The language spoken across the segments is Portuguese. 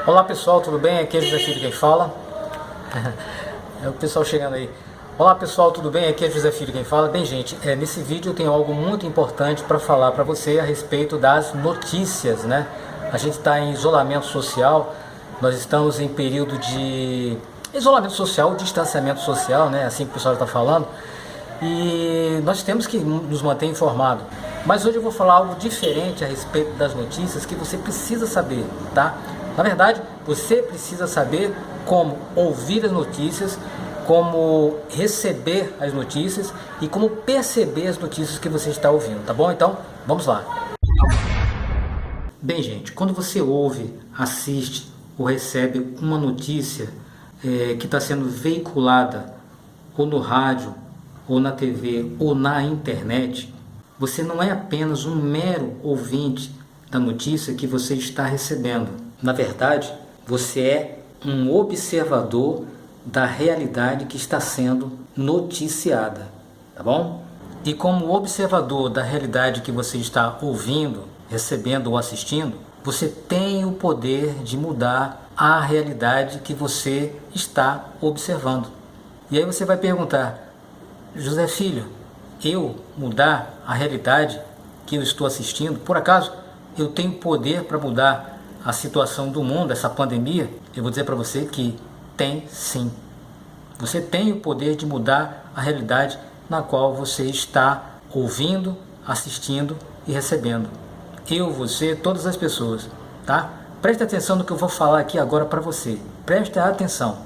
Olá pessoal, tudo bem? Aqui é José Filho quem fala. É o pessoal chegando aí. Olá pessoal, tudo bem? Aqui é José Filho quem fala. Bem gente, nesse vídeo eu tenho algo muito importante para falar para você a respeito das notícias, né? A gente está em isolamento social, nós estamos em período de isolamento social, distanciamento social, né? Assim que o pessoal está falando. E nós temos que nos manter informados. Mas hoje eu vou falar algo diferente a respeito das notícias que você precisa saber, tá? Na verdade, você precisa saber como ouvir as notícias, como receber as notícias e como perceber as notícias que você está ouvindo, tá bom? Então, vamos lá. Bem, gente, quando você ouve, assiste ou recebe uma notícia que está sendo veiculada ou no rádio, ou na TV, ou na internet, você não é apenas um mero ouvinte da notícia que você está recebendo. Na verdade, você é um observador da realidade que está sendo noticiada, tá bom? E como observador da realidade que você está ouvindo, recebendo ou assistindo, você tem o poder de mudar a realidade que você está observando. E aí você vai perguntar: José Filho, eu mudar a realidade que eu estou assistindo? Por acaso eu tenho poder para mudar a situação do mundo, essa pandemia? Eu vou dizer para você que tem sim. Você tem o poder de mudar a realidade na qual você está ouvindo, assistindo e recebendo. Eu, você, todas as pessoas, tá? Preste atenção no que eu vou falar aqui agora para você. Preste atenção.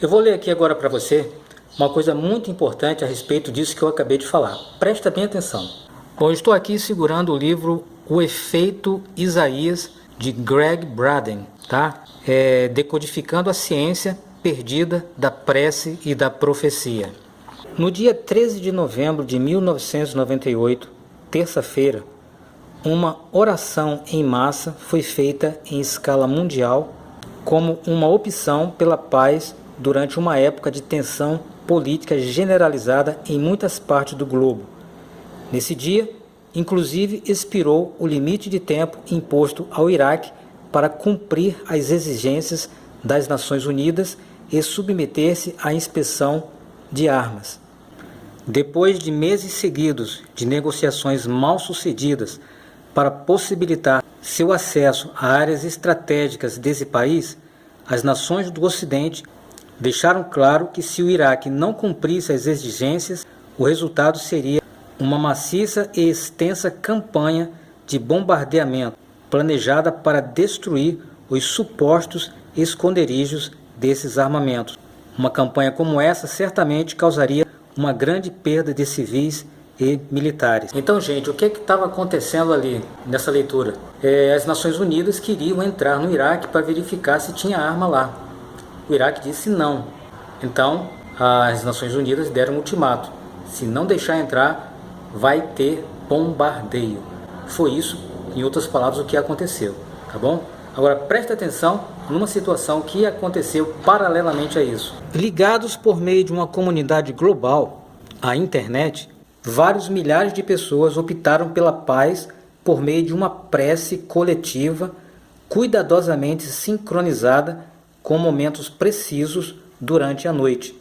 Eu vou ler aqui agora para você uma coisa muito importante a respeito disso que eu acabei de falar. Presta bem atenção. Bom, eu estou aqui segurando o livro O Efeito Isaías, de Greg Braden, tá? Decodificando a ciência perdida da prece e da profecia. No dia 13 de novembro de 1998, terça-feira, uma oração em massa foi feita em escala mundial como uma opção pela paz durante uma época de tensão política generalizada em muitas partes do globo. Nesse dia, inclusive, expirou o limite de tempo imposto ao Iraque para cumprir as exigências das Nações Unidas e submeter-se à inspeção de armas. Depois de meses seguidos de negociações mal sucedidas para possibilitar seu acesso a áreas estratégicas desse país, as nações do Ocidente deixaram claro que se o Iraque não cumprisse as exigências, o resultado seria uma maciça e extensa campanha de bombardeamento planejada para destruir os supostos esconderijos desses armamentos. Uma campanha como essa certamente causaria uma grande perda de civis e militares. Então, gente, o que estava acontecendo ali nessa leitura? As Nações Unidas queriam entrar no Iraque para verificar se tinha arma lá. O Iraque disse não. Então, as Nações Unidas deram um ultimato: se não deixar entrar, vai ter bombardeio. Foi isso, em outras palavras, o que aconteceu, tá bom? Agora preste atenção numa situação que aconteceu paralelamente a isso. Ligados por meio de uma comunidade global, a internet, vários milhares de pessoas optaram pela paz por meio de uma prece coletiva, cuidadosamente sincronizada com momentos precisos durante a noite.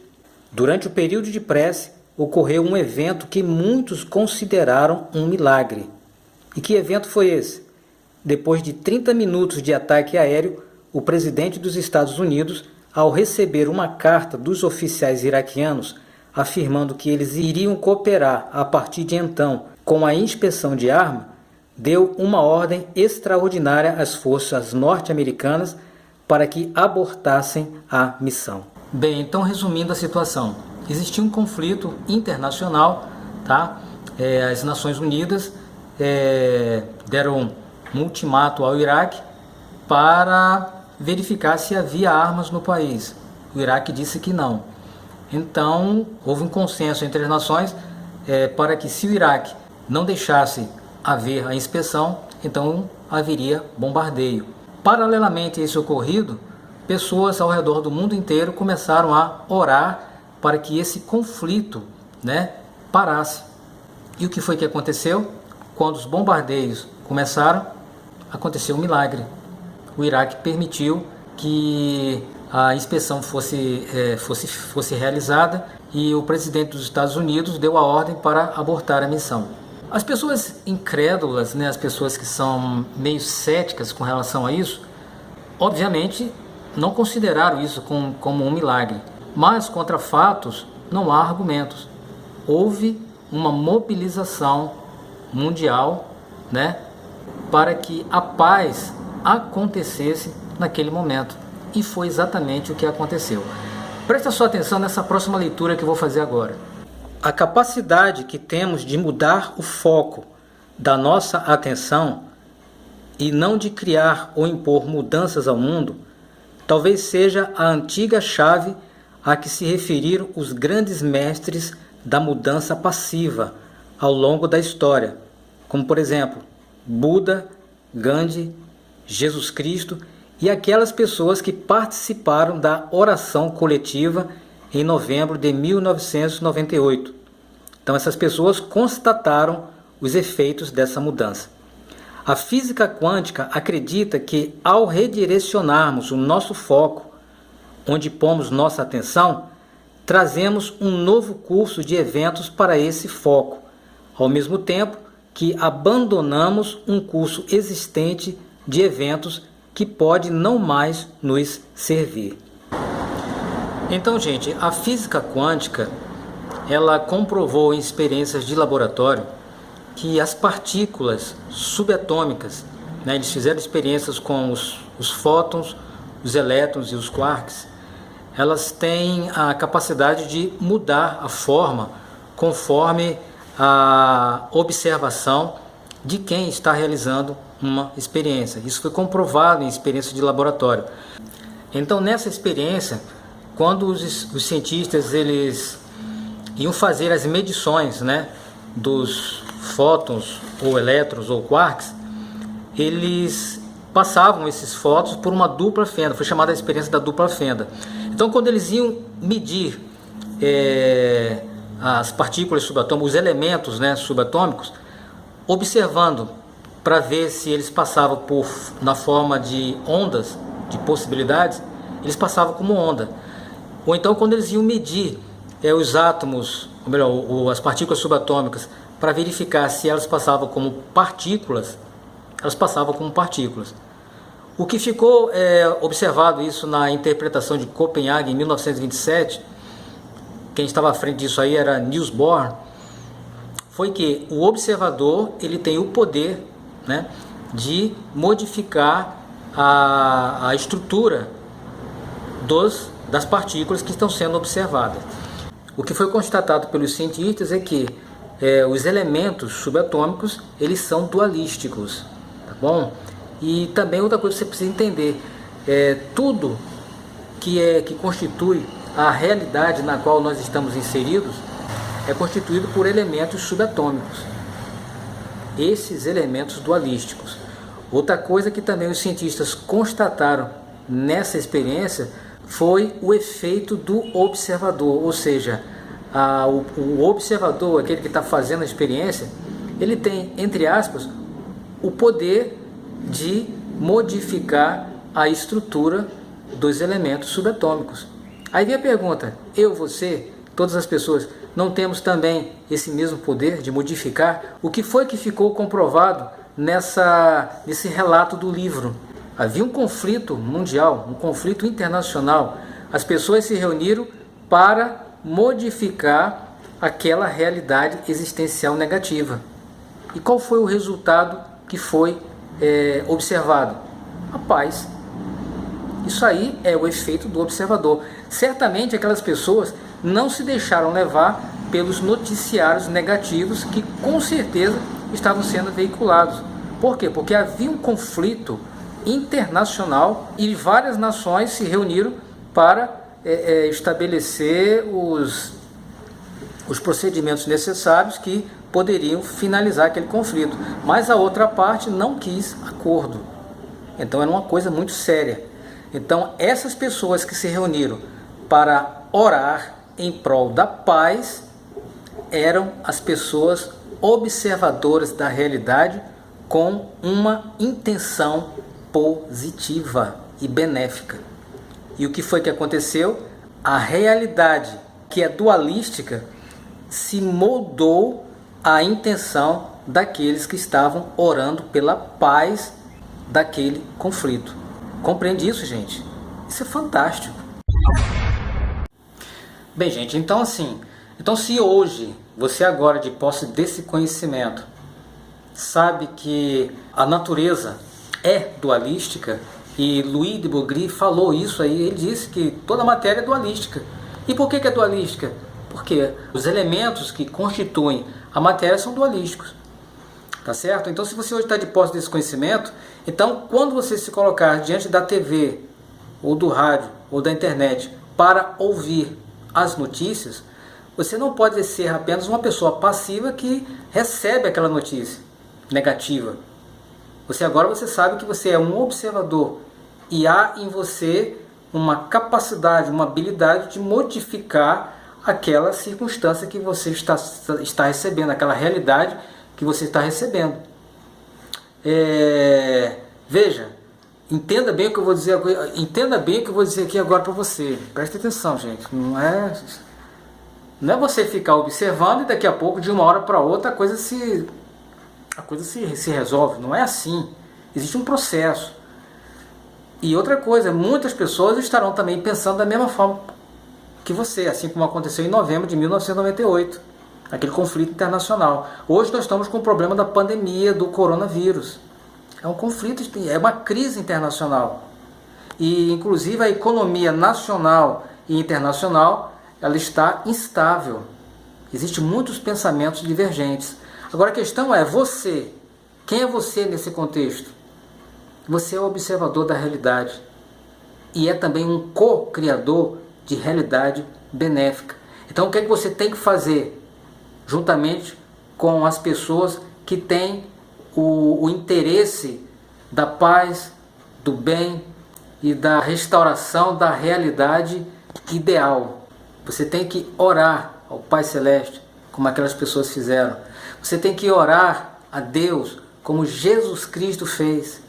Durante o período de prece, ocorreu um evento que muitos consideraram um milagre. E que evento foi esse? Depois de 30 minutos de ataque aéreo, o presidente dos Estados Unidos, ao receber uma carta dos oficiais iraquianos afirmando que eles iriam cooperar a partir de então com a inspeção de arma, deu uma ordem extraordinária às forças norte-americanas para que abortassem a missão. Bem, então resumindo a situação, existia um conflito internacional, tá? As Nações Unidas deram um ultimato ao Iraque para verificar se havia armas no país. O Iraque disse que não. Então, houve um consenso entre as nações para que, se o Iraque não deixasse haver a inspeção, então haveria bombardeio. Paralelamente a esse ocorrido, pessoas ao redor do mundo inteiro começaram a orar para que esse conflito, parasse. E o que foi que aconteceu? Quando os bombardeios começaram, aconteceu um milagre. o Iraque permitiu que a inspeção fosse realizada e o presidente dos Estados Unidos deu a ordem para abortar a missão. As pessoas incrédulas, as pessoas que são meio céticas com relação a isso, obviamente não consideraram isso como um milagre. Mas contra fatos não há argumentos. Houve uma mobilização mundial, para que a paz acontecesse naquele momento. E foi exatamente o que aconteceu. Presta sua atenção nessa próxima leitura que eu vou fazer agora. A capacidade que temos de mudar o foco da nossa atenção e não de criar ou impor mudanças ao mundo, talvez seja a antiga chave a que se referiram os grandes mestres da mudança passiva ao longo da história, como por exemplo, Buda, Gandhi, Jesus Cristo e aquelas pessoas que participaram da oração coletiva em novembro de 1998. Então essas pessoas constataram os efeitos dessa mudança. A física quântica acredita que ao redirecionarmos o nosso foco, onde pomos nossa atenção, trazemos um novo curso de eventos para esse foco, ao mesmo tempo que abandonamos um curso existente de eventos que pode não mais nos servir. Então, gente, a física quântica, ela comprovou em experiências de laboratório que as partículas subatômicas, eles fizeram experiências com os fótons, os elétrons e os quarks, elas têm a capacidade de mudar a forma conforme a observação de quem está realizando uma experiência. Isso foi comprovado em experiência de laboratório. Então, nessa experiência, quando os cientistas eles iam fazer as medições, dos fótons ou elétrons ou quarks, eles passavam esses fótons por uma dupla fenda. Foi chamada a experiência da dupla fenda. Então, quando eles iam medir as partículas subatômicas, os elementos subatômicos, observando para ver se eles passavam na forma de ondas, de possibilidades, eles passavam como onda. Ou então, quando eles iam medir os átomos, ou melhor, as partículas subatômicas, para verificar se elas passavam como partículas, elas passavam como partículas. O que ficou observado isso na interpretação de Copenhague em 1927, quem estava à frente disso aí era Niels Bohr, foi que o observador ele tem o poder de modificar a estrutura das partículas que estão sendo observadas. O que foi constatado pelos cientistas é que os elementos subatômicos eles são dualísticos, tá bom? E também outra coisa que você precisa entender, tudo que constitui a realidade na qual nós estamos inseridos é constituído por elementos subatômicos, esses elementos dualísticos. Outra coisa que também os cientistas constataram nessa experiência foi o efeito do observador, ou seja, o observador, aquele que está fazendo a experiência, ele tem, entre aspas, o poder de modificar a estrutura dos elementos subatômicos. Aí vem a pergunta, você, todas as pessoas, não temos também esse mesmo poder de modificar? O que foi que ficou comprovado nesse relato do livro? Havia um conflito mundial, um conflito internacional. As pessoas se reuniram para modificar aquela realidade existencial negativa. E qual foi o resultado que foi observado? A paz. Isso aí é o efeito do observador. Certamente aquelas pessoas não se deixaram levar pelos noticiários negativos que com certeza estavam sendo veiculados. Por quê? Porque havia um conflito internacional e várias nações se reuniram para estabelecer os procedimentos necessários que poderiam finalizar aquele conflito. Mas a outra parte não quis acordo. Então era uma coisa muito séria. Então essas pessoas que se reuniram para orar em prol da paz eram as pessoas observadoras da realidade com uma intenção positiva e benéfica. E o que foi que aconteceu? A realidade, que é dualística, se moldou à intenção daqueles que estavam orando pela paz daquele conflito. Compreende isso, gente? Isso é fantástico. Bem, gente, então se hoje, você agora de posse desse conhecimento, sabe que a natureza é dualística, e Louis de Broglie falou isso aí, ele disse que toda matéria é dualística. E por que é dualística? Porque os elementos que constituem a matéria são dualísticos. Tá certo? Então, se você hoje está de posse desse conhecimento, então quando você se colocar diante da TV, ou do rádio, ou da internet, para ouvir as notícias, você não pode ser apenas uma pessoa passiva que recebe aquela notícia negativa. Você sabe que você é um observador e há em você uma capacidade, uma habilidade de modificar aquela circunstância que você está recebendo, aquela realidade que você está recebendo. Veja, entenda bem o que eu vou dizer, aqui agora para você. Preste atenção, gente. Não é você ficar observando e daqui a pouco, de uma hora para outra, a coisa se resolve. Não é assim. Existe um processo. E outra coisa, muitas pessoas estarão também pensando da mesma forma que você, assim como aconteceu em novembro de 1998, aquele conflito internacional. Hoje nós estamos com o problema da pandemia do coronavírus. É um conflito, é uma crise internacional. E inclusive a economia nacional e internacional, ela está instável. Existem muitos pensamentos divergentes. Agora a questão é você. Quem é você nesse contexto? Você é o observador da realidade e é também um co-criador de realidade benéfica. Então o que é que você tem que fazer? Juntamente com as pessoas que têm o interesse da paz, do bem e da restauração da realidade ideal. Você tem que orar ao Pai Celeste, como aquelas pessoas fizeram. Você tem que orar a Deus, como Jesus Cristo fez.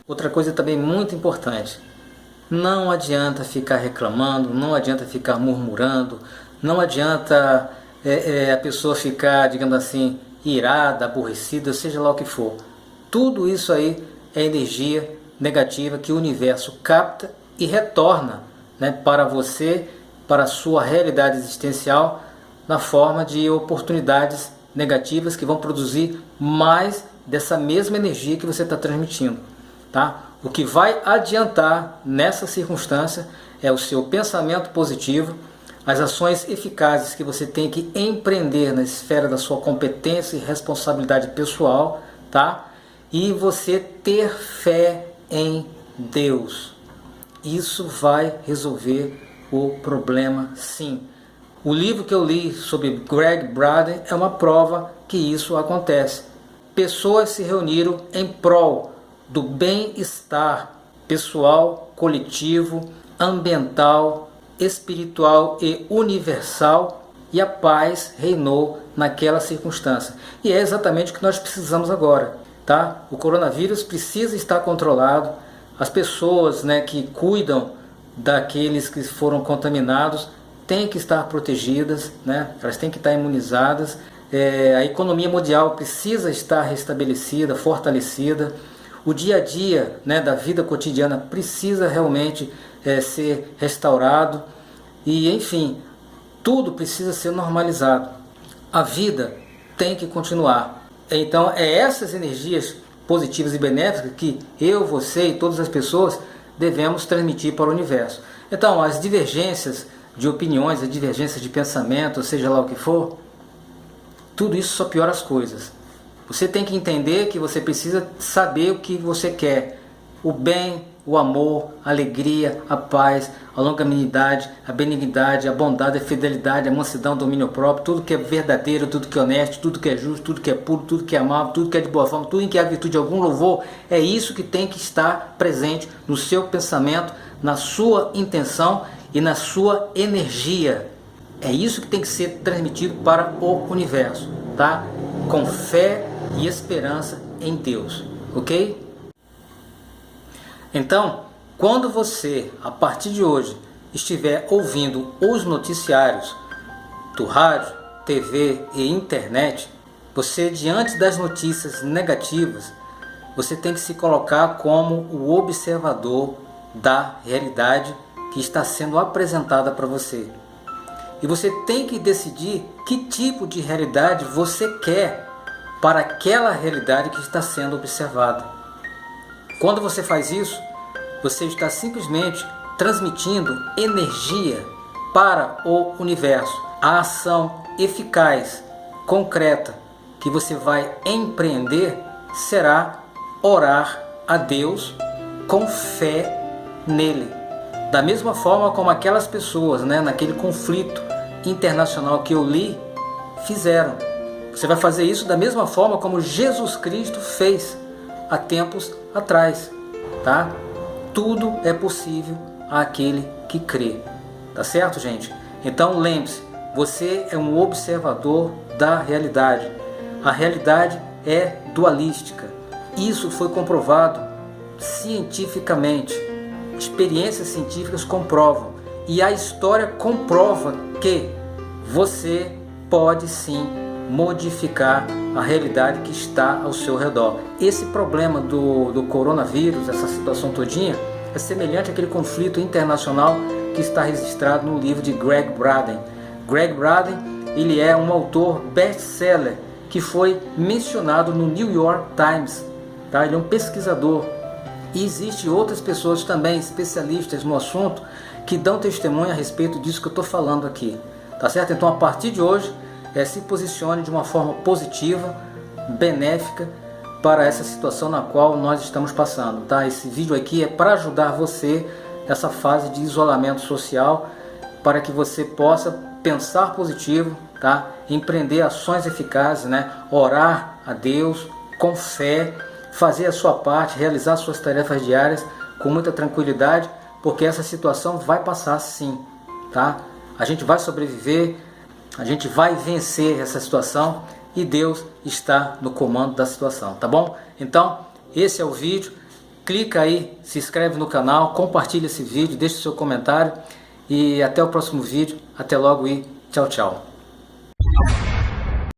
Outra coisa também muito importante. Não adianta ficar reclamando, não adianta ficar murmurando, não adianta a pessoa ficar, digamos assim, irada, aborrecida, seja lá o que for. Tudo isso aí é energia negativa que o universo capta e retorna, né, para você, para a sua realidade existencial, na forma de oportunidades negativas que vão produzir mais dessa mesma energia que você está transmitindo. Tá? O que vai adiantar nessa circunstância é o seu pensamento positivo, as ações eficazes que você tem que empreender na esfera da sua competência e responsabilidade pessoal, tá? E você ter fé em Deus. Isso vai resolver o problema, sim. O livro que eu li sobre Greg Braden é uma prova que isso acontece. Pessoas se reuniram em prol do bem-estar pessoal, coletivo, ambiental, espiritual e universal, e a paz reinou naquela circunstância. E é exatamente o que nós precisamos agora, tá? O coronavírus precisa estar controlado. As pessoas, né, que cuidam daqueles que foram contaminados têm que estar protegidas, né? Elas têm que estar imunizadas. A economia mundial precisa estar restabelecida, fortalecida. O dia a dia, né, da vida cotidiana precisa realmente ser restaurado. E, enfim, tudo precisa ser normalizado. A vida tem que continuar. Então, é essas energias positivas e benéficas que eu, você e todas as pessoas devemos transmitir para o universo. Então, as divergências de opiniões, as divergências de pensamento, seja lá o que for, tudo isso só piora as coisas. Você tem que entender que você precisa saber o que você quer. O bem, o amor, a alegria, a paz, a longanimidade, a benignidade, a bondade, a fidelidade, a mansidão, o domínio próprio, tudo que é verdadeiro, tudo que é honesto, tudo que é justo, tudo que é puro, tudo que é amável, tudo que é de boa forma, tudo em que há virtude de algum louvor, é isso que tem que estar presente no seu pensamento, na sua intenção e na sua energia. É isso que tem que ser transmitido para o universo, tá? Com fé e esperança em Deus, ok? Então, quando você, a partir de hoje, estiver ouvindo os noticiários do rádio, TV e internet, você, diante das notícias negativas, você tem que se colocar como o observador da realidade que está sendo apresentada para você. E você tem que decidir que tipo de realidade você quer para aquela realidade que está sendo observada. Quando você faz isso, você está simplesmente transmitindo energia para o universo. A ação eficaz, concreta, que você vai empreender será orar a Deus com fé nele. Da mesma forma como aquelas pessoas, naquele conflito internacional que eu li, fizeram. Você vai fazer isso da mesma forma como Jesus Cristo fez há tempos atrás, tá? Tudo é possível àquele que crê. Tá certo, gente? Então lembre-se, você é um observador da realidade. A realidade é dualística. Isso foi comprovado cientificamente. Experiências científicas comprovam. E a história comprova que você pode sim modificar a realidade que está ao seu redor. Esse problema do coronavírus, essa situação todinha, é semelhante àquele conflito internacional que está registrado no livro de Greg Braden. Greg Braden, ele é um autor best-seller que foi mencionado no New York Times. Tá? Ele é um pesquisador. E existem outras pessoas também, especialistas no assunto, que dão testemunho a respeito disso que eu estou falando aqui. Tá certo? Então, a partir de hoje, se posicione de uma forma positiva, benéfica, para essa situação na qual nós estamos passando. Tá? Esse vídeo aqui é para ajudar você nessa fase de isolamento social, para que você possa pensar positivo, tá? Empreender ações eficazes, orar a Deus com fé, fazer a sua parte, realizar suas tarefas diárias com muita tranquilidade, porque essa situação vai passar sim, tá? A gente vai sobreviver, a gente vai vencer essa situação e Deus está no comando da situação, tá bom? Então, esse é o vídeo. Clica aí, se inscreve no canal, compartilha esse vídeo, deixa o seu comentário e até o próximo vídeo. Até logo e tchau, tchau.